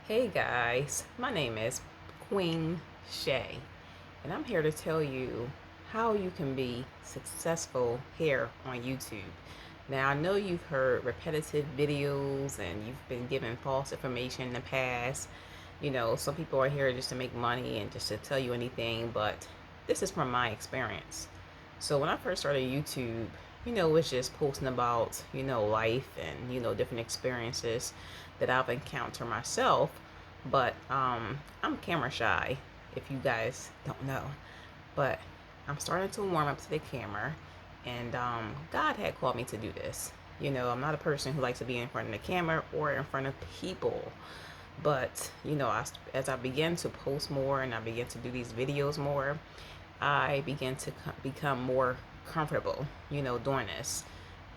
Hey guys, my name is Queen Shay, and I'm here to tell you how you can be successful here on YouTube. Now, I know you've heard repetitive videos and you've been given false information in the past. Some people are here just to make money and just to tell you anything, but this is from my experience. So, when I first started YouTube, it was just posting about, life and, different experiences that I've encountered myself. But I'm camera shy, if you guys don't know. But I'm starting to warm up to the camera, and God had called me to do this. I'm not a person who likes to be in front of the camera or in front of people. But, as I began to post more and I began to do these videos more, I began to become more comfortable, doing this.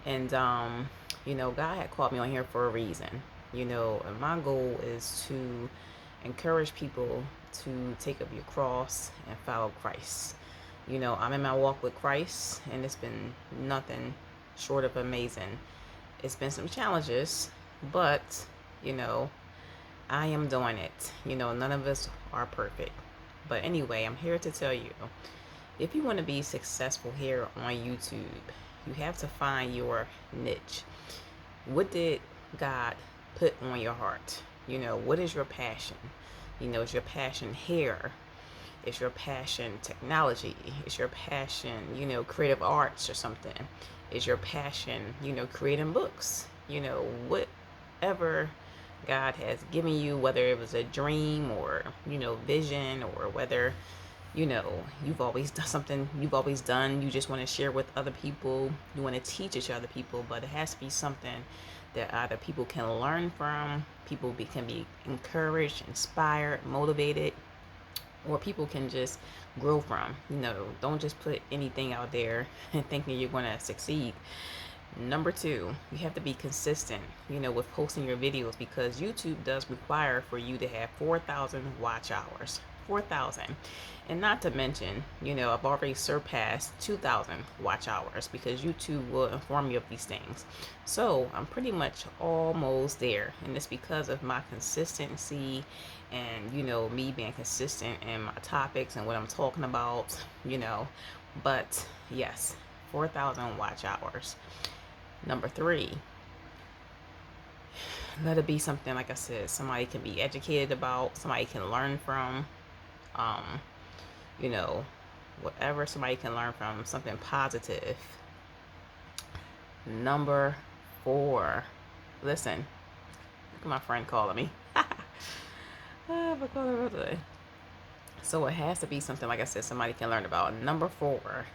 And, God had called me on here for a reason, and my goal is to encourage people to take up your cross and follow Christ. I'm in my walk with Christ, and it's been nothing short of amazing. It's been some challenges, but, you know, I am doing it. None of us are perfect. But anyway, I'm here to tell you, if you want to be successful here on YouTube, you have to find your niche. What did God put on your heart? What is your passion? Is your passion hair? Is your passion technology? Is your passion, creative arts or something? Is your passion, creating books? Whatever God has given you, whether it was a dream or, vision, or whether, you've always done something you've always done, you just want to share with other people, you want to teach it to other people, but it has to be something that either people can learn from, can be encouraged, inspired, motivated, or people can just grow from. Don't just put anything out there and thinking you're going to succeed. Number two, you have to be consistent, with posting your videos, because YouTube does require for you to have 4,000 watch hours. 4,000. And not to mention, I've already surpassed 2,000 watch hours because YouTube will inform you of these things. So I'm pretty much almost there. And it's because of my consistency and, me being consistent in my topics and what I'm talking about, But yes, 4,000 watch hours. Number three, let it be something, like I said, somebody can be educated about, somebody can learn from, um, you know, whatever somebody can learn from, something positive. Number four, listen, look at my friend calling me. So it has to be something, like I said, somebody can learn about. Number four,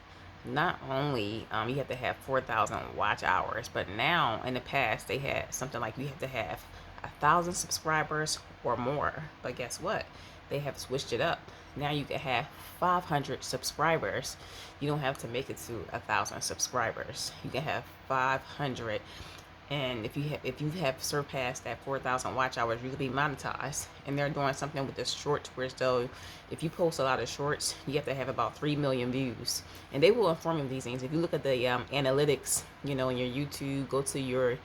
not only you have to have 4,000 watch hours, but now in the past they had something like you have to have 1,000 subscribers or more. But guess what? They have switched it up. Now you can have 500 subscribers. You don't have to make it to 1,000 subscribers. You can have 500, and if you have surpassed that 4,000 watch hours, you can be monetized. And they're doing something with the shorts, where though if you post a lot of shorts, you have to have about 3 million views. And they will inform you of these things. If you look at the analytics, in your YouTube, go to your,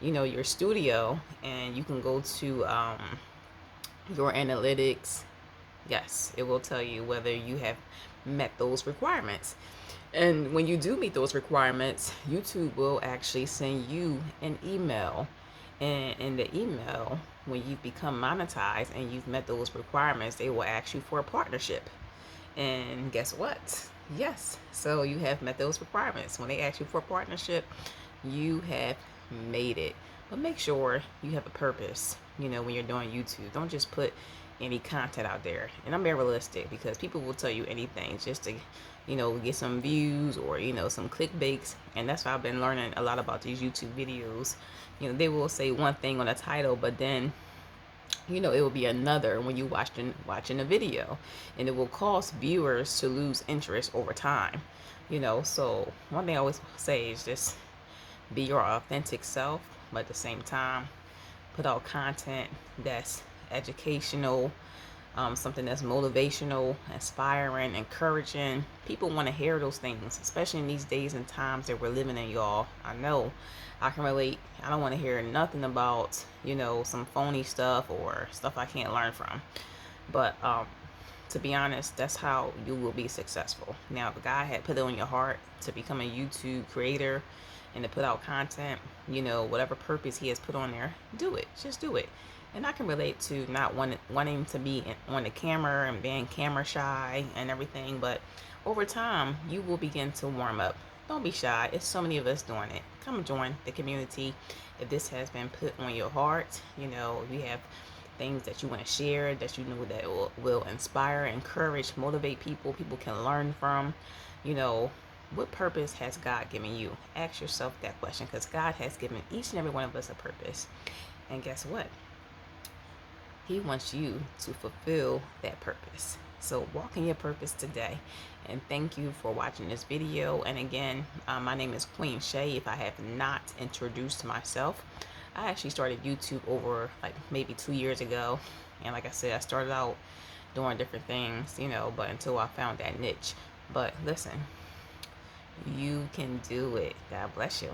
your studio, and you can go to your analytics. Yes, it will tell you whether you have met those requirements. And when you do meet those requirements, YouTube will actually send you an email. And in the email, when you've become monetized and you've met those requirements, they will ask you for a partnership. And guess what? Yes. So you have met those requirements. When they ask you for a partnership, you have made it. But make sure you have a purpose, when you're doing YouTube. Don't just put any content out there. And I'm very realistic, because people will tell you anything just to, get some views or, some clickbaits. And that's why I've been learning a lot about these YouTube videos. They will say one thing on the title, but then it will be another when you watching the video, and it will cause viewers to lose interest over time. So one thing I always say is just be your authentic self, but at the same time, put out content that's educational, something that's motivational, inspiring, encouraging. People want to hear those things, especially in these days and times that we're living in, y'all. I know I can relate. I don't want to hear nothing about, some phony stuff or stuff I can't learn from. But to be honest, that's how you will be successful. Now, if God had put it on your heart to become a YouTube creator and to put out content, whatever purpose He has put on there, do it. Just do it. And I can relate to not wanting to be on the camera and being camera shy and everything, but over time, you will begin to warm up. Don't be shy. It's so many of us doing it. Come join the community. If this has been put on your heart, you have things that you want to share, that you know that will inspire, encourage, motivate people can learn from, what purpose has God given you? Ask yourself that question, because God has given each and every one of us a purpose. And guess what? He wants you to fulfill that purpose. So walk in your purpose today. And thank you for watching this video. And again, my name is Queen Shay. If I have not introduced myself, I actually started YouTube over like maybe 2 years ago. And like I said, I started out doing different things, but until I found that niche. But listen, you can do it. God bless you.